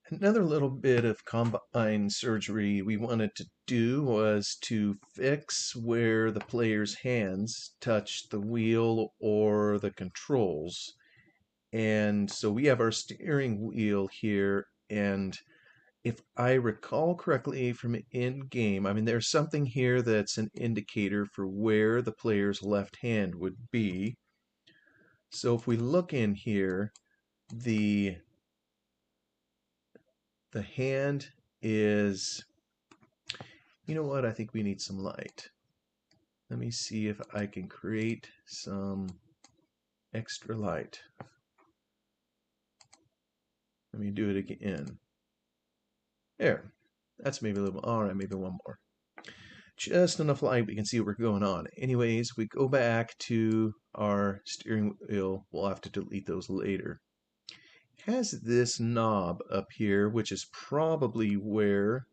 Another little bit of combine surgery we wanted to do was to fix where the player's hands touch the wheel or the controls. And so we have our steering wheel here, and if I recall correctly from in game, I mean, there's something here that's an indicator for where the player's left hand would be. So if we look in here, the the hand is, you know what, I think we need some light. Let me see if I can create some extra light. Let me do it again. There. That's maybe a little, all right, maybe one more. Just enough light we can see what's going on. Anyways, we go back to our steering wheel. We'll have to delete those later. It has this knob up here, which is probably where,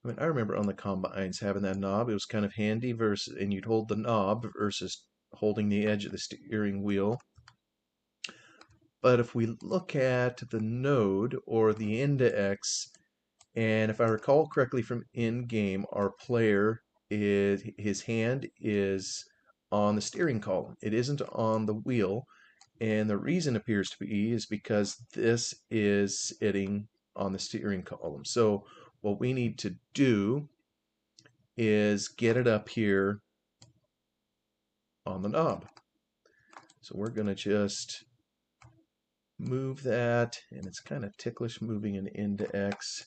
I mean, I remember on the combines having that knob. It was kind of handy versus, and you'd hold the knob versus holding the edge of the steering wheel. But if we look at the node or the index, and if I recall correctly from in-game, our player is, his hand is on the steering column. It isn't on the wheel. And the reason appears to be is because this is sitting on the steering column. So what we need to do is get it up here on the knob. So we're going to just move that, and it's kind of ticklish moving an index.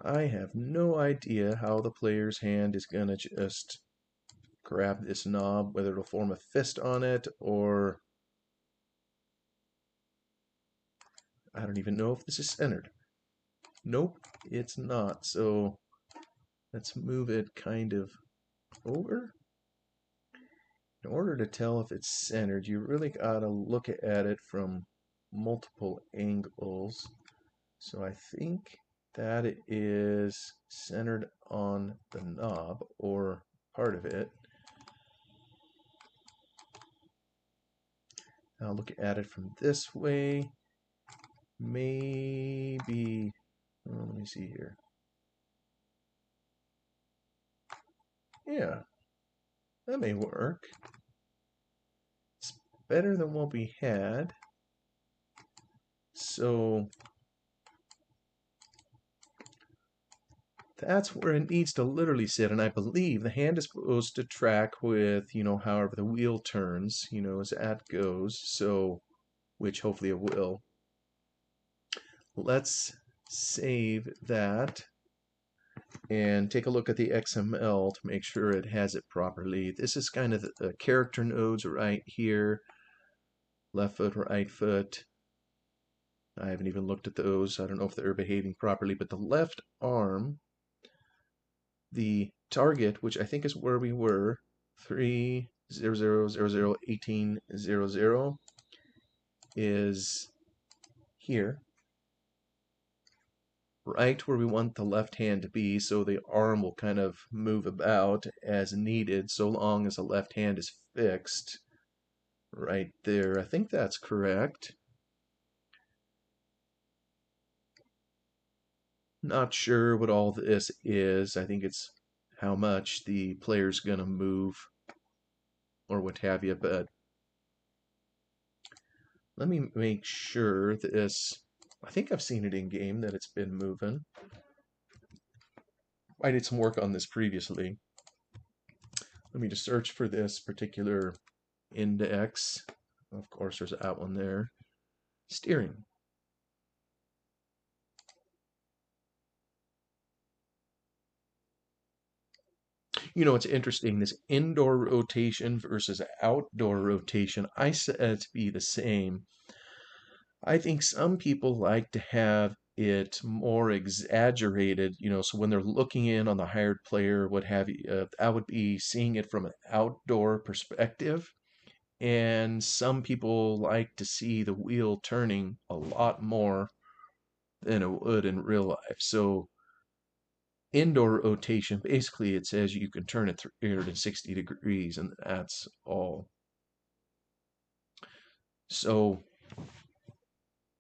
I have no idea how the player's hand is going to just grab this knob, whether it'll form a fist on it or I don't even know if this is centered. Nope, it's not. So let's move it kind of over. In order to tell if it's centered, you really gotta look at it from multiple angles. So I think that it is centered on the knob or part of it. Now look at it from this way. Maybe, oh, let me see here. Yeah, that may work. It's better than what we had. So that's where it needs to literally sit, and I believe the hand is supposed to track with, however the wheel turns, as that goes, so, which hopefully it will. Let's save that and take a look at the XML to make sure it has it properly. This is kind of the character nodes right here, left foot, right foot. I haven't even looked at those. I don't know if they're behaving properly, but the left arm, the target, which I think is where we were, 300001800, is here, right where we want the left hand to be, so the arm will kind of move about as needed so long as the left hand is fixed right there. I think that's correct. Not sure what all this is. I think it's how much the player's going to move or what have you, but let me make sure this, I think I've seen it in game that it's been moving. I did some work on this previously. Let me just search for this particular index. Of course, there's that one there. Steering. It's interesting, this indoor rotation versus outdoor rotation, I said it to be the same. I think some people like to have it more exaggerated, so when they're looking in on the hired player, what have you, I would be seeing it from an outdoor perspective. And some people like to see the wheel turning a lot more than it would in real life. So indoor rotation, basically it says you can turn it 360 degrees, and that's all. So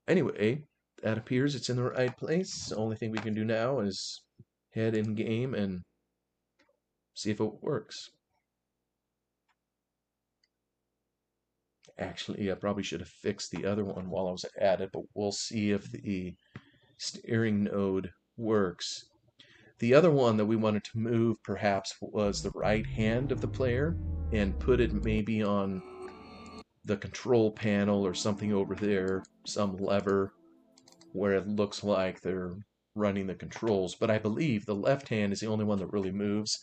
anyway, that appears it's in the right place. The only thing we can do now is head in game and see if it works. Actually, I probably should have fixed the other one while I was at it, but we'll see if the steering node works. The other one that we wanted to move perhaps was the right hand of the player and put it maybe on the control panel or something over there, some lever where it looks like they're running the controls. But I believe the left hand is the only one that really moves.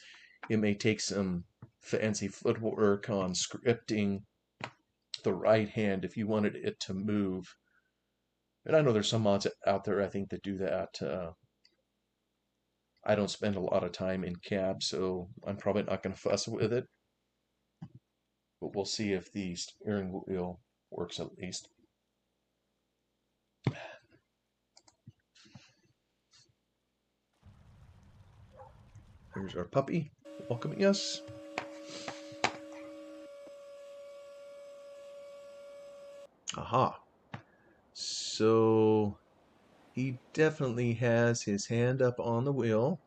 It may take some fancy footwork on scripting the right hand if you wanted it to move. And I know there's some mods out there I think that do that. I don't spend a lot of time in cab, so I'm probably not going to fuss with it. But we'll see if the steering wheel works at least. There's our puppy welcoming us. Aha. So he definitely has his hand up on the wheel.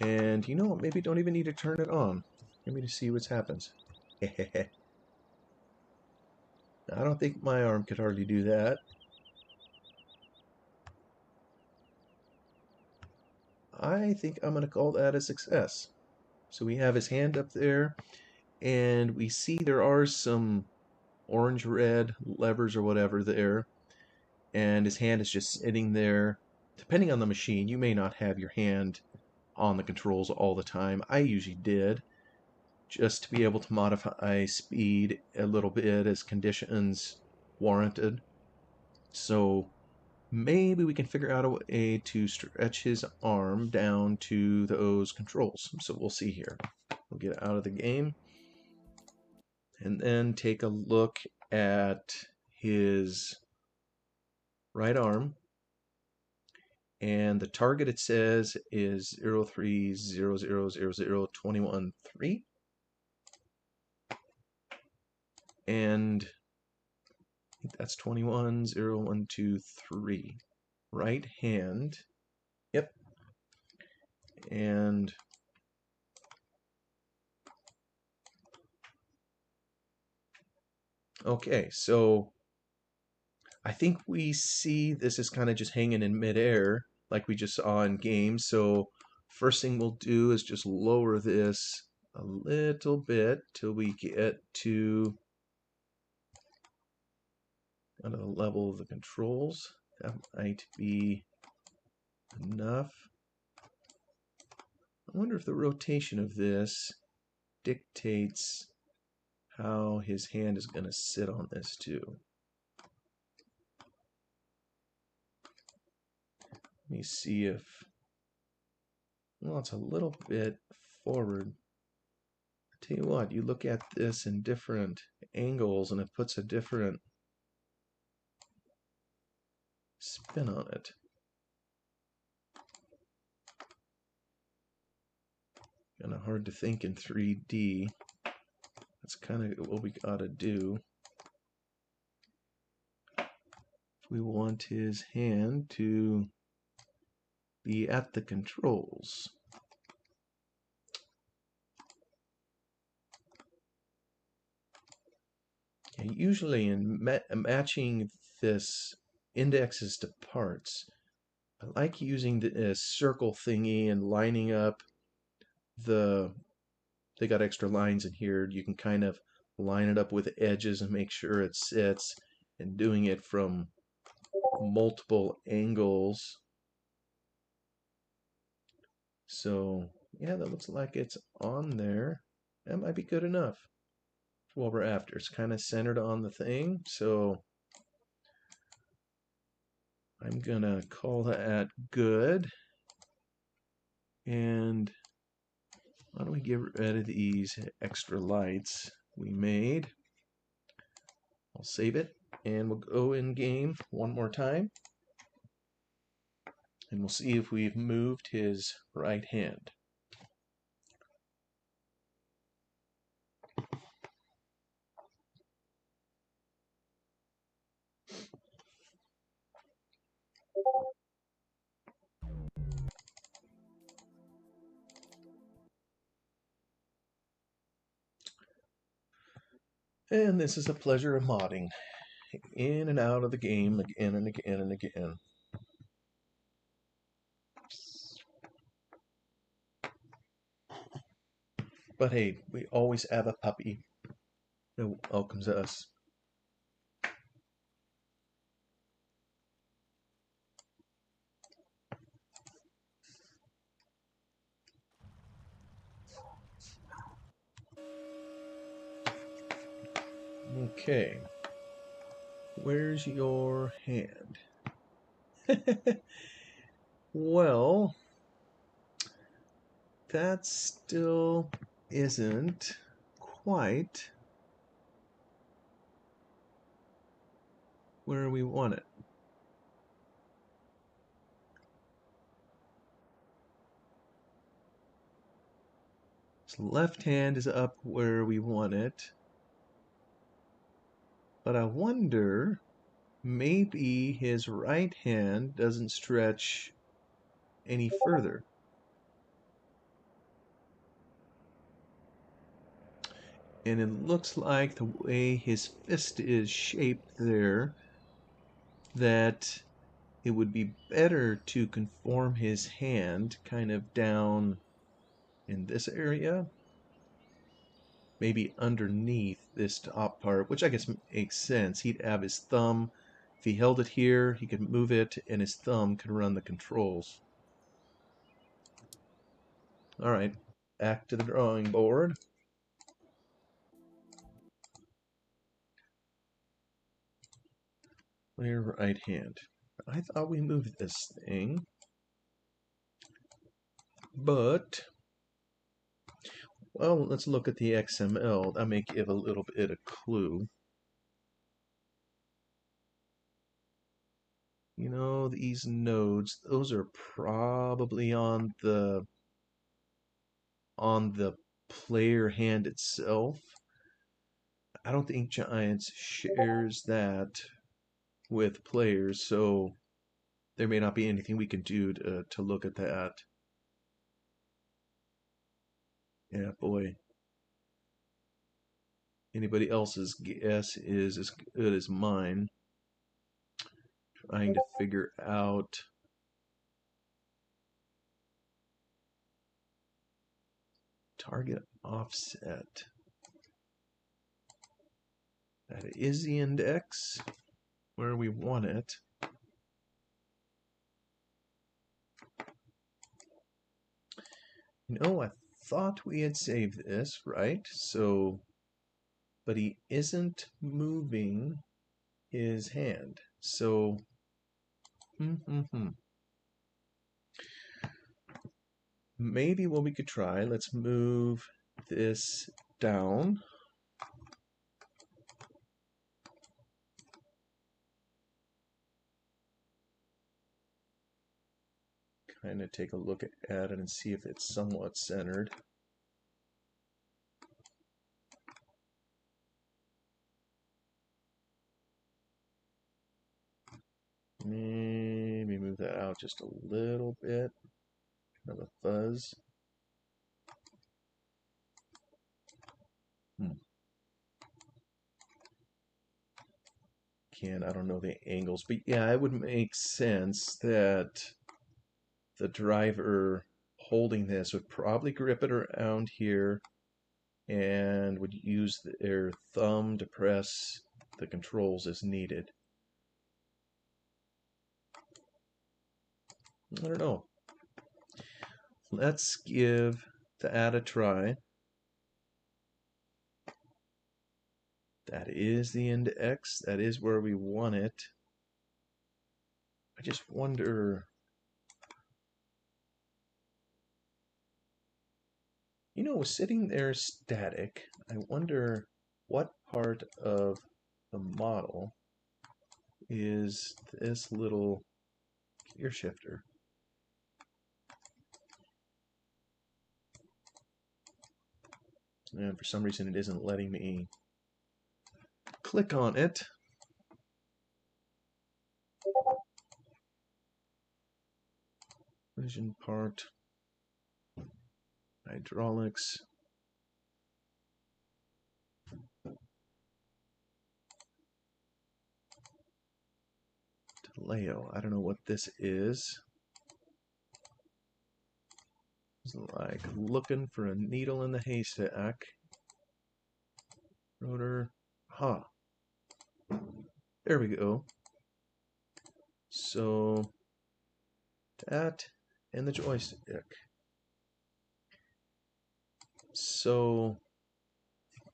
And you know what? Maybe don't even need to turn it on. Maybe to see what happens. I don't think my arm could hardly do that. I think I'm going to call that a success. So we have his hand up there, and we see there are some orange-red levers or whatever there, and his hand is just sitting there. Depending on the machine, you may not have your hand on the controls all the time. I usually did, just to be able to modify speed a little bit as conditions warranted. So maybe we can figure out a way to stretch his arm down to those controls. So we'll see here. We'll get out of the game and then take a look at his right arm. And the target, it says, is 0300000213. And I think that's 210123. Right hand. Yep. And okay, so I think we see this is kind of just hanging in midair like we just saw in game. So first thing we'll do is just lower this a little bit till we get to kind of the level of the controls. That might be enough. I wonder if the rotation of this dictates how his hand is going to sit on this too. Let me see if, well, it's a little bit forward. I tell you what, you look at this in different angles and it puts a different spin on it. Kind of hard to think in 3D. That's kind of what we gotta do. If we want his hand to be at the controls. And usually in matching this indexes to parts, I like using the circle thingy and lining up they got extra lines in here. You can kind of line it up with edges and make sure it sits, and doing it from multiple angles. So yeah, that looks like it's on there. That might be good enough for what we're after. It's kind of centered on the thing, so I'm gonna call that good. And why don't we get rid of these extra lights we made? I'll save it, and we'll go in game one more time. And we'll see if we've moved his right hand. And this is a pleasure of modding. In and out of the game again and again and again. But hey, we always have a puppy that welcomes us. Okay. Where's your hand? Well, that still isn't quite where we want it. His left hand is up where we want it. But I wonder, maybe his right hand doesn't stretch any further. And it looks like the way his fist is shaped there, that it would be better to conform his hand kind of down in this area, maybe underneath this top part, which I guess makes sense. He'd have his thumb, if he held it here, he could move it, and his thumb could run the controls. All right, back to the drawing board. Clear right hand. I thought we moved this thing, but well, let's look at the XML. That may give a little bit of clue. You know, these nodes, those are probably on the player hand itself. I don't think Giants shares that with players, so there may not be anything we can do to look at that. Yeah, boy. Anybody else's guess is as good as mine. Trying to figure out target offset. That is the index where we want it. No, I thought we had saved this, right? So, but he isn't moving his hand. So, maybe what we could try, let's move this down. Kind of take a look at it and see if it's somewhat centered. Maybe move that out just a little bit. Kind of a fuzz. I don't know the angles, but yeah, it would make sense that the driver holding this would probably grip it around here and would use their thumb to press the controls as needed. I don't know. Let's give that a try. That is the index. That is where we want it. I just wonder, you know, sitting there static, I wonder what part of the model is this little gear shifter. And for some reason it isn't letting me click on it. Vision part, hydraulics. flail. I don't know what this is. It's like looking for a needle in the haystack. Rotor. Huh. There we go. So that and the joystick. So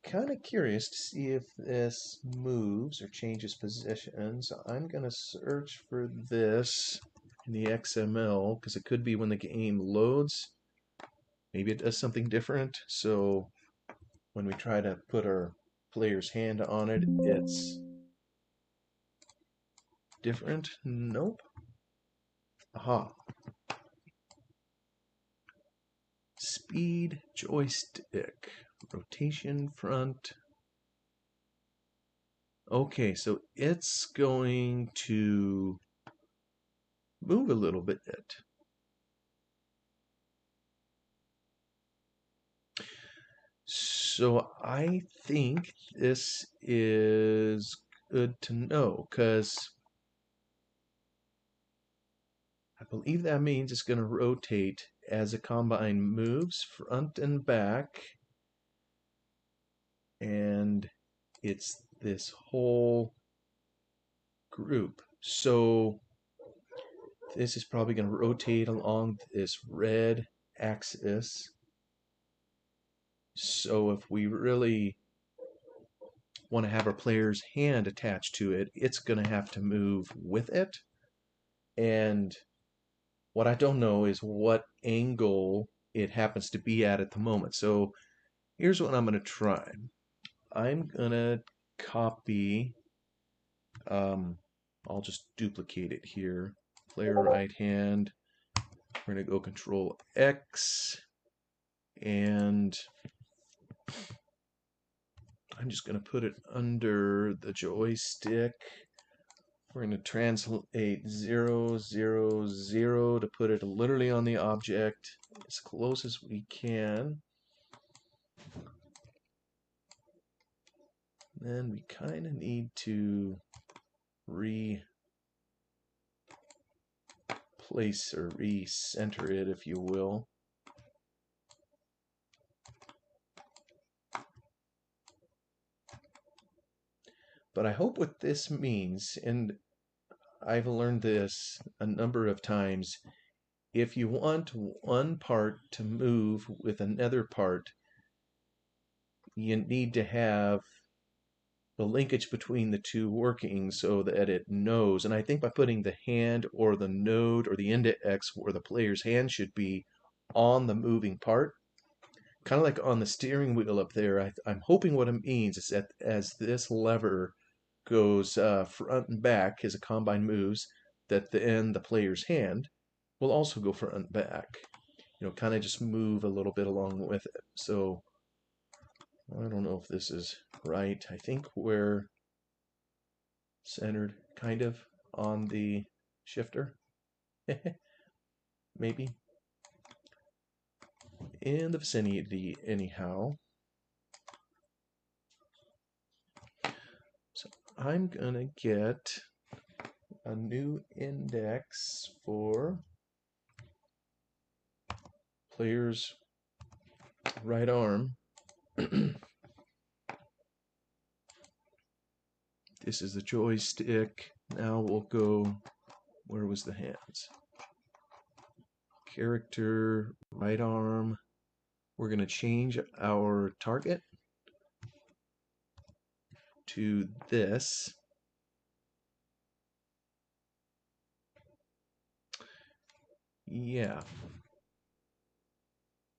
kind of curious to see if this moves or changes positions. I'm going to search for this in the XML because it could be when the game loads. Maybe it does something different. So when we try to put our player's hand on it, it's different. Nope. Aha. Speed joystick. Rotation front. Okay, so it's going to move a little bit. So I think this is good to know because I believe that means it's going to rotate as a combine moves front and back, and it's this whole group. So this is probably going to rotate along this red axis. So if we really want to have our player's hand attached to it, it's going to have to move with it. And what I don't know is what angle it happens to be at the moment. So here's what I'm going to try. I'm going to copy, I'll just duplicate it here. Player right hand. We're going to go Control X, and I'm just going to put it under the joystick. We're going to translate 0, 0, 0 to put it literally on the object as close as we can. Then we kind of need to replace or recenter it, if you will. But I hope what this means, and I've learned this a number of times, if you want one part to move with another part, you need to have the linkage between the two working so that it knows. And I think by putting the hand or the node or the index where the player's hand should be on the moving part, kind of like on the steering wheel up there, I'm hoping what it means is that as this lever goes front and back as a combine moves, that then the player's hand will also go front and back. You know, kind of just move a little bit along with it. So I don't know if this is right. I think we're centered kind of on the shifter. Maybe. In the vicinity anyhow. So I'm gonna get a new index for player's right arm. This is the joystick. Now we'll go, where was the hands? Character, right arm. We're going to change our target to this. Yeah.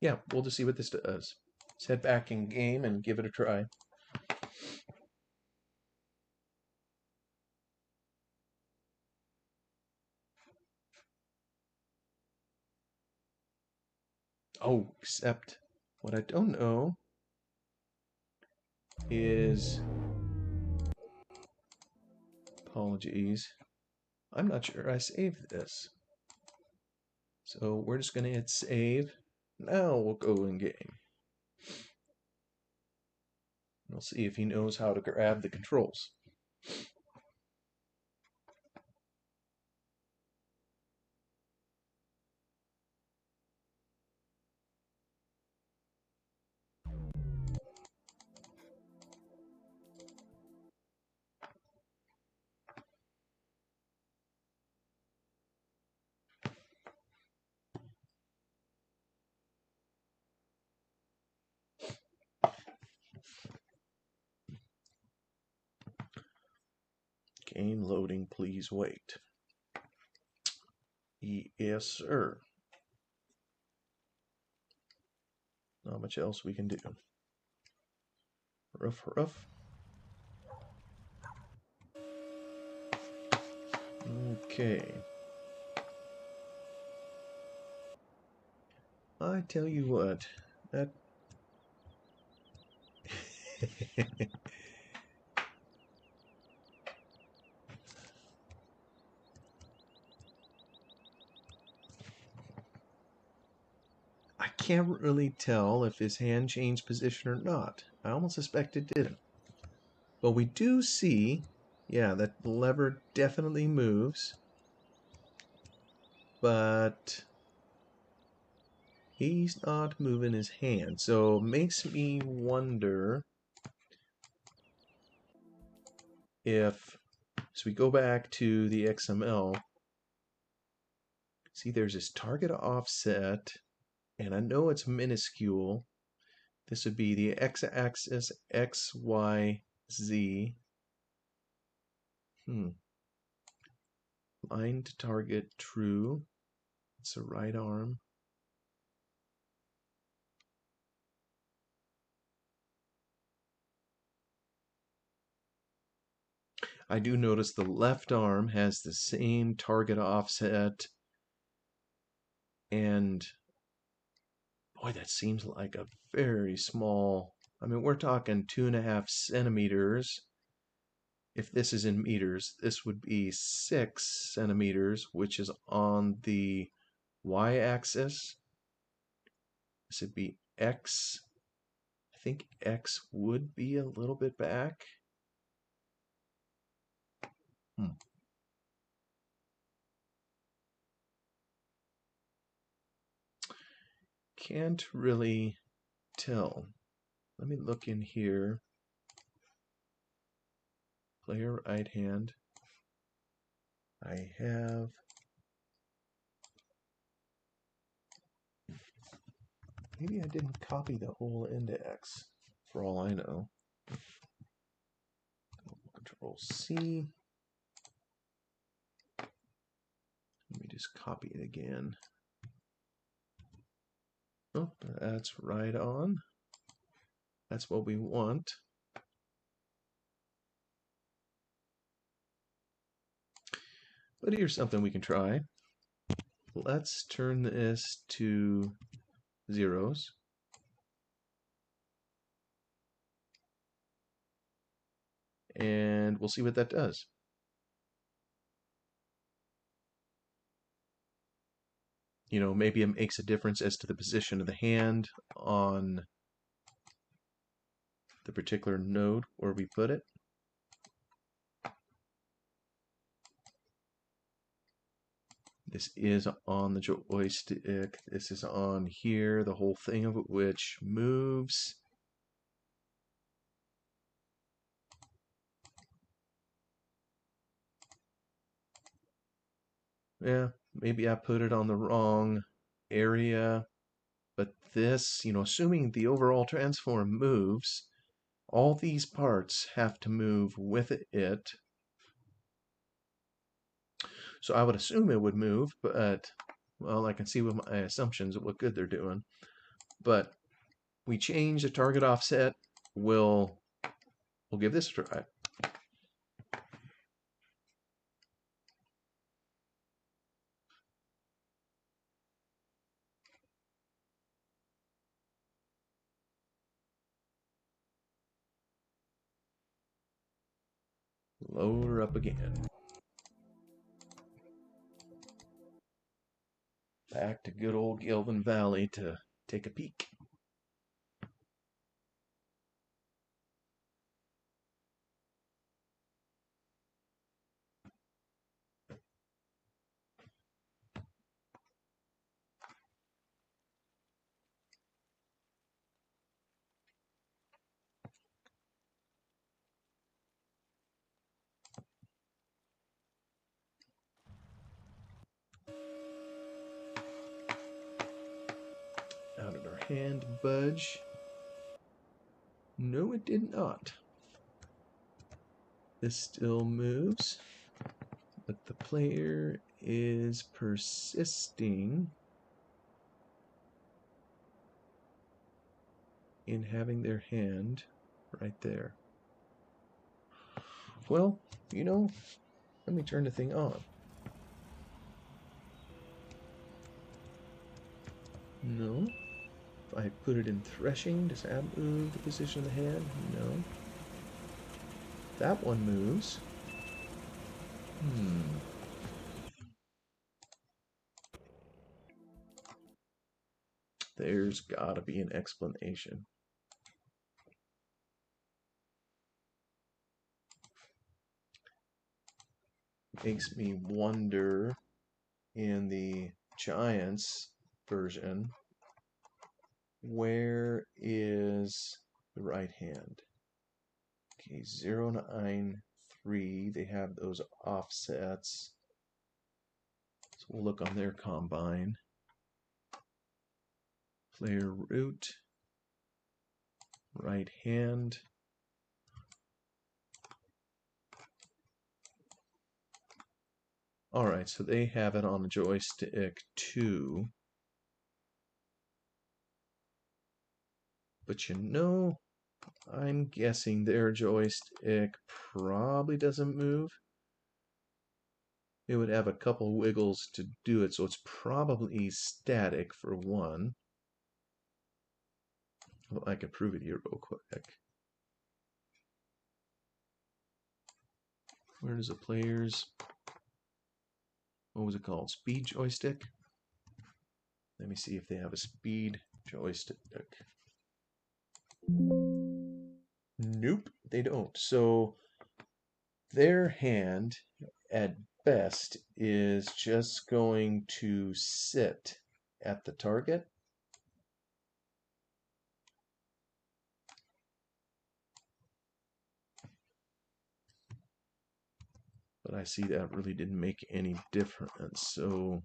Yeah, we'll just see what this does. Let's head back in game and give it a try. Oh, except what I don't know is, apologies, I'm not sure I saved this. So we're just going to hit save. Now we'll go in game. We'll see if he knows how to grab the controls. Game loading, please wait. Yes, sir. Not much else we can do. Rough, rough. Okay. I tell you what, that I can't really tell if his hand changed position or not. I almost suspect it didn't. But we do see, yeah, that lever definitely moves. But he's not moving his hand. So it makes me wonder if, so we go back to the XML, see there's this target offset, and I know it's minuscule. This would be the x-axis, x, y, z. Line to target, true. It's the right arm. I do notice the left arm has the same target offset, and boy, that seems like a very small, I mean, we're talking 2.5 centimeters. If this is in meters, this would be 6 centimeters, which is on the y-axis. This would be x. I think x would be a little bit back. Can't really tell. Let me look in here. Player right hand. I have maybe I didn't copy the whole index for all I know. Control C. Let me just copy it again. Oh, that's right on. That's what we want. But here's something we can try. Let's turn this to zeros. And we'll see what that does. You know, maybe it makes a difference as to the position of the hand on the particular node where we put it. This is on the joystick. This is on here, the whole thing of it, which moves. Yeah, maybe I put it on the wrong area. But this, you know, assuming the overall transform moves, all these parts have to move with it. So I would assume it would move, but, well, I can see with my assumptions of what good they're doing. But we change the target offset, we'll give this a try. Load her up again. Back to good old Gilvin Valley to take a peek. How did our hand budge? No, it did not. This still moves, but the player is persisting in having their hand right there. Well, you know, let me turn the thing on. No. If I put it in threshing, does that move the position of the hand? No. That one moves. There's gotta be an explanation. Makes me wonder in the Giants version, where is the right hand? Okay, 0, 9, 3. They have those offsets. So we'll look on their combine. Player root, right hand. Alright, so they have it on a joystick too. But you know, I'm guessing their joystick probably doesn't move. It would have a couple wiggles to do it, so it's probably static for one. Well, I can prove it here real quick. Where does the player's, what was it called? Speed joystick? Let me see if they have a speed joystick. Nope, they don't. So their hand at best is just going to sit at the target. But I see that really didn't make any difference. So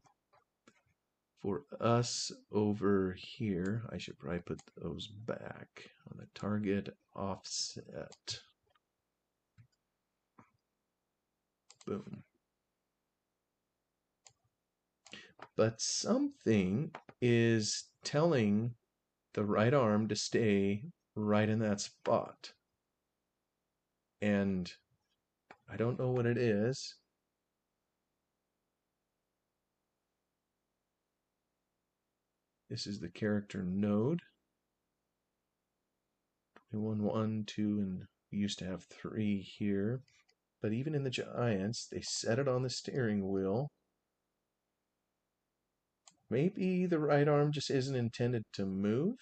for us over here, I should probably put those back on the target offset. Boom. But something is telling the right arm to stay right in that spot. And I don't know what it is. This is the character node. 1, 1, 2, and we used to have 3 here. But even in the Giants, they set it on the steering wheel. Maybe the right arm just isn't intended to move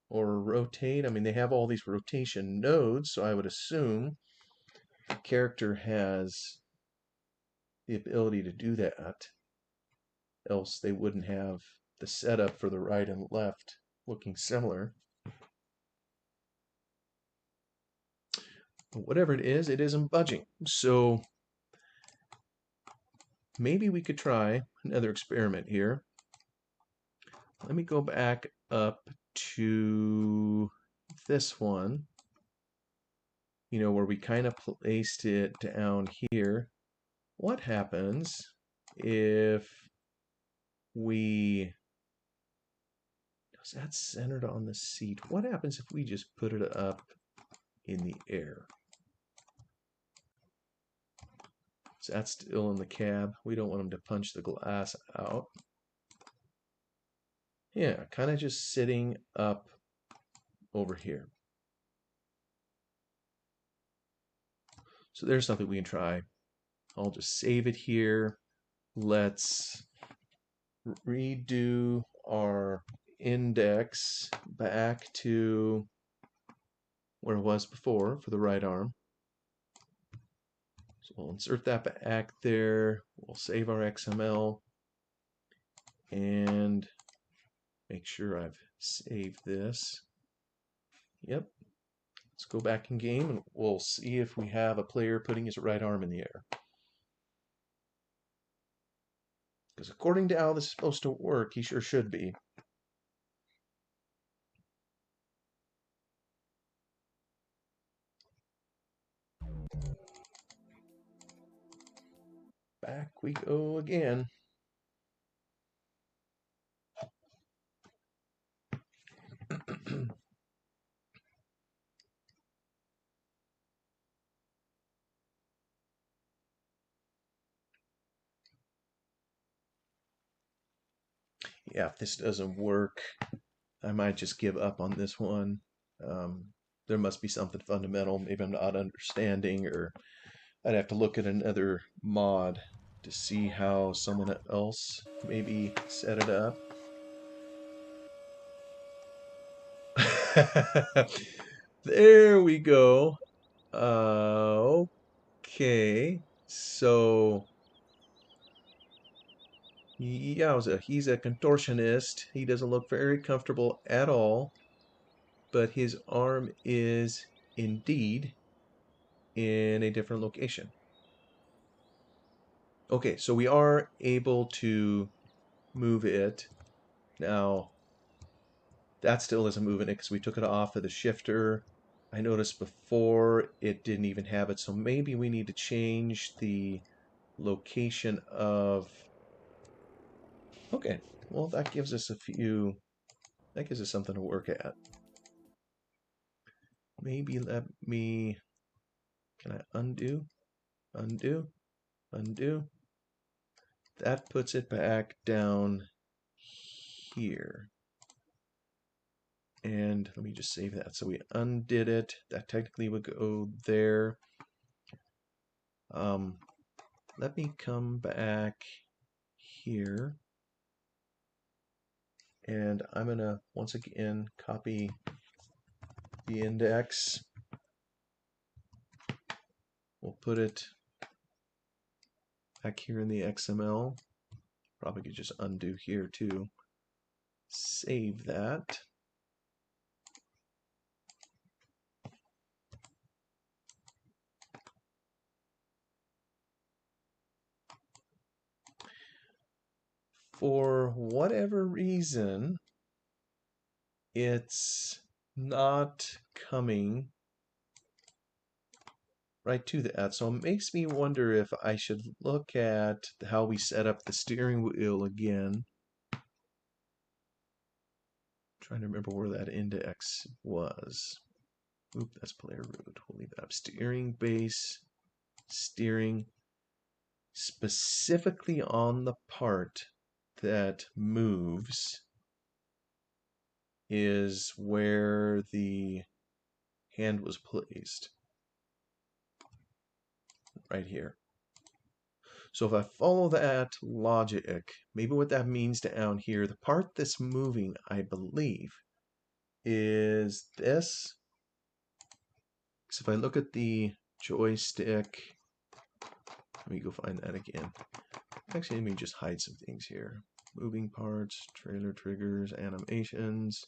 or rotate. I mean, they have all these rotation nodes, so I would assume the character has the ability to do that. Else they wouldn't have the setup for the right and left looking similar. But whatever it isn't budging. So maybe we could try another experiment here. Let me go back up to this one, you know, where we kind of placed it down here. What happens if we, is that centered on the seat? What happens if we just put it up in the air? So that's still in the cab. We don't want them to punch the glass out. Yeah, kind of just sitting up over here. So there's something we can try. I'll just save it here. Let's redo our index back to where it was before for the right arm. So we'll insert that back there. We'll save our XML and make sure I've saved this. Yep. Let's go back in game and we'll see if we have a player putting his right arm in the air. Because according to how this is supposed to work, he sure should be. Back we go again. Yeah, if this doesn't work, I might just give up on this one. Um, there must be something fundamental. Maybe I'm not understanding, or I'd have to look at another mod to see how someone else maybe set it up. There we go. Okay. So, yeah, he's a contortionist. He doesn't look very comfortable at all, but his arm is indeed in a different location. Okay, so we are able to move it. Now, that still isn't moving it because we took it off of the shifter. I noticed before it didn't even have it, so maybe we need to change the location of... Okay, well, that gives us that gives us something to work at. Maybe can I undo, undo, undo? That puts it back down here. And let me just save that. So we undid it. That technically would go there. Um, Let me come back here. And I'm going to, once again, copy the index. We'll put it back here in the XML. Probably could just undo here too. Save that. For whatever reason, it's not coming right to that. So it makes me wonder if I should look at how we set up the steering wheel again. Trying to remember where that index was. Oop, that's player root. We'll leave that up. Steering base, steering, specifically on the part that moves is where the hand was placed. Right here. So if I follow that logic, maybe what that means down here, the part that's moving, I believe, is this. So if I look at the joystick, let me go find that again. Actually, let me just hide some things here. Moving parts, trailer triggers, animations.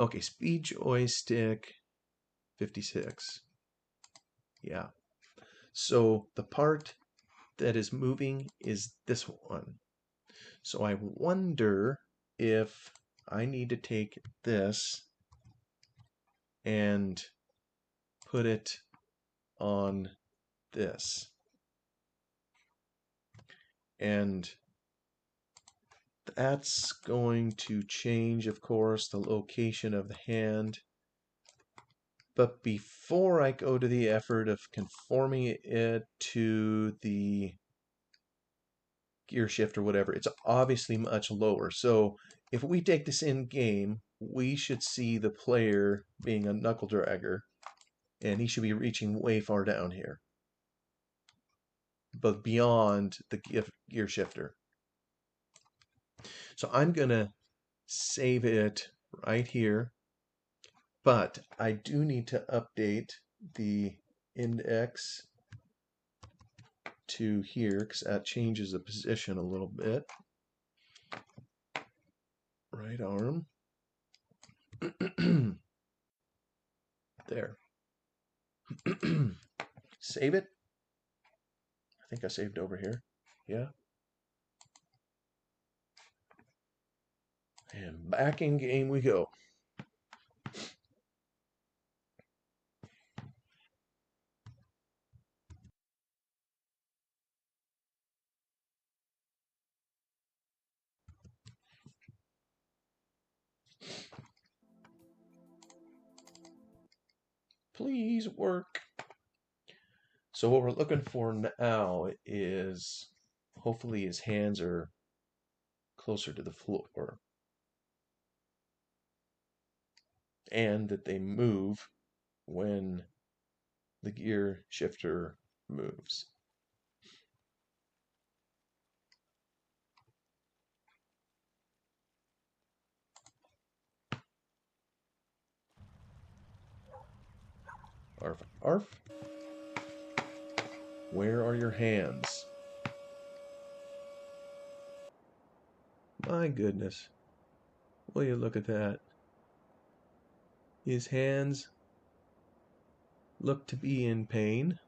Okay, speed joystick 56. Yeah. So the part that is moving is this one. So I wonder if I need to take this and put it on this. And that's going to change, of course, the location of the hand. But before I go to the effort of conforming it to the gear shift or whatever, it's obviously much lower. So if we take this in game, we should see the player being a knuckle dragger, and he should be reaching way far down here, but beyond the gear shifter. So I'm going to save it right here, but I do need to update the index to here because that changes the position a little bit. Right arm. There. Save it. I think I saved over here. Yeah. And back in game we go. Please work. So what we're looking for now is hopefully his hands are closer to the floor and that they move when the gear shifter moves. Arf, arf. Where are your hands? My goodness. Will you look at that? His hands look to be in pain,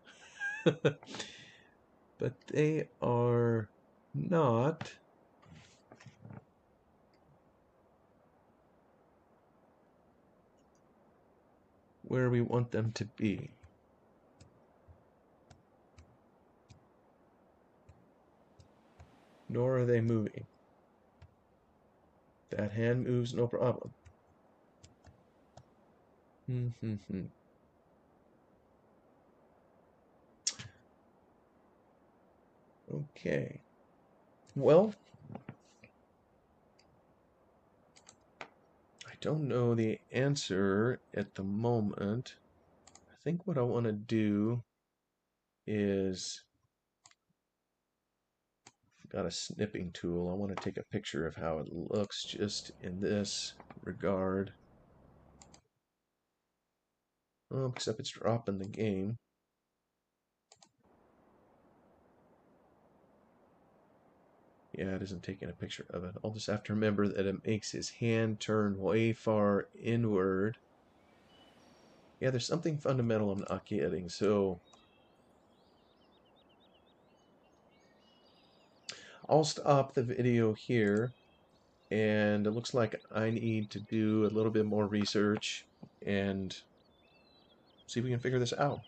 but they are not where we want them to be. Nor are they moving. That hand moves, no problem. Okay. Well, I don't know the answer at the moment. I think what I want to do is, I've got a snipping tool. I want to take a picture of how it looks just in this regard. Oh, except it's dropping the game. Yeah, it isn't taking a picture of it. I'll just have to remember that it makes his hand turn way far inward. Yeah, there's something fundamental I'm not getting. So I'll stop the video here. And it looks like I need to do a little bit more research and see if we can figure this out.